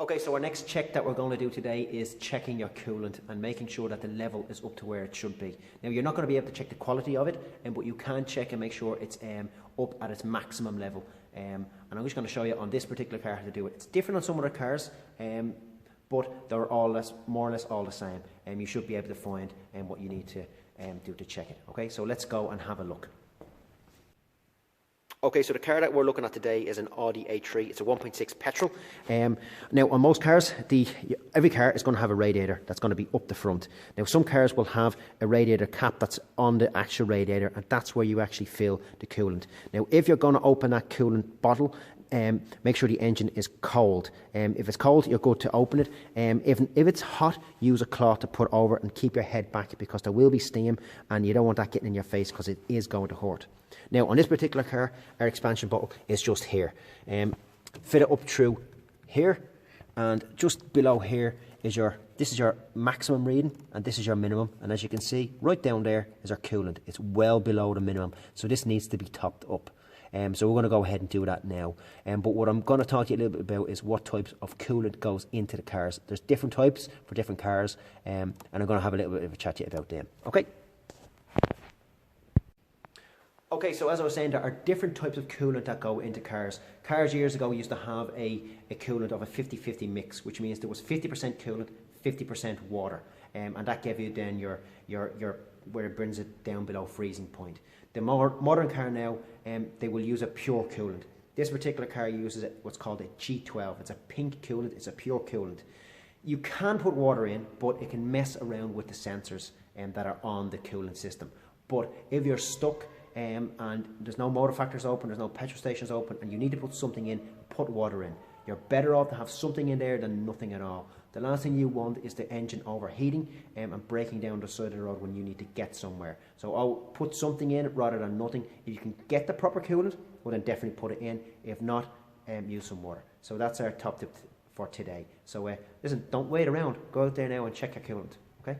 Okay, so our next check that we're going to do today is checking your coolant and making sure that the level is up to where it should be. Now, you're not going to be able to check the quality of it, but you can check and make sure it's up at its maximum level. And I'm just going to show you on this particular car how to do it. It's different on some other cars, but they're more or less all the same. You should be able to find what you need to do to check it. Okay, so let's go and have a look. Okay, so the car that we're looking at today is an Audi A3. It's a 1.6 petrol. Now, on most cars, every car is going to have a radiator that's going to be up the front. Now, some cars will have a radiator cap that's on the actual radiator, and that's where you actually fill the coolant. Now, if you're going to open that coolant bottle, make sure the engine is cold. If it's cold, you're good to open it. If it's hot, use a cloth to put over it and keep your head back, because there will be steam and you don't want that getting in your face because it is going to hurt. Now, on this particular car, our expansion bottle is just here. Fit it up through here, and just below here is this is your maximum reading, and this is your minimum. And as you can see, right down there is our coolant. It's well below the minimum, so this needs to be topped up. So we're going to go ahead and do that now. But what I'm going to talk to you a little bit about is what types of coolant goes into the cars. There's different types for different cars, and I'm going to have a little bit of a chat to you about them. Okay? Okay, so as I was saying, there are different types of coolant that go into cars. Cars years ago used to have a coolant of a 50-50 mix, which means there was 50% coolant, 50% water. And that gave you then your where it brings it down below freezing point. The more modern car now, they will use a pure coolant. This particular car uses what's called a G12. It's a pink coolant, it's a pure coolant. You can put water in, but it can mess around with the sensors that are on the coolant system. But if you're stuck and there's no motor factors open, there's no petrol stations open, and you need to put something in, put water in. You're better off to have something in there than nothing at all. The last thing you want is the engine overheating and breaking down the side of the road when you need to get somewhere. So put something in rather than nothing. If you can get the proper coolant, well then definitely put it in. If not, use some water. So that's our top tip for today. So listen, don't wait around. Go out there now and check your coolant. Okay?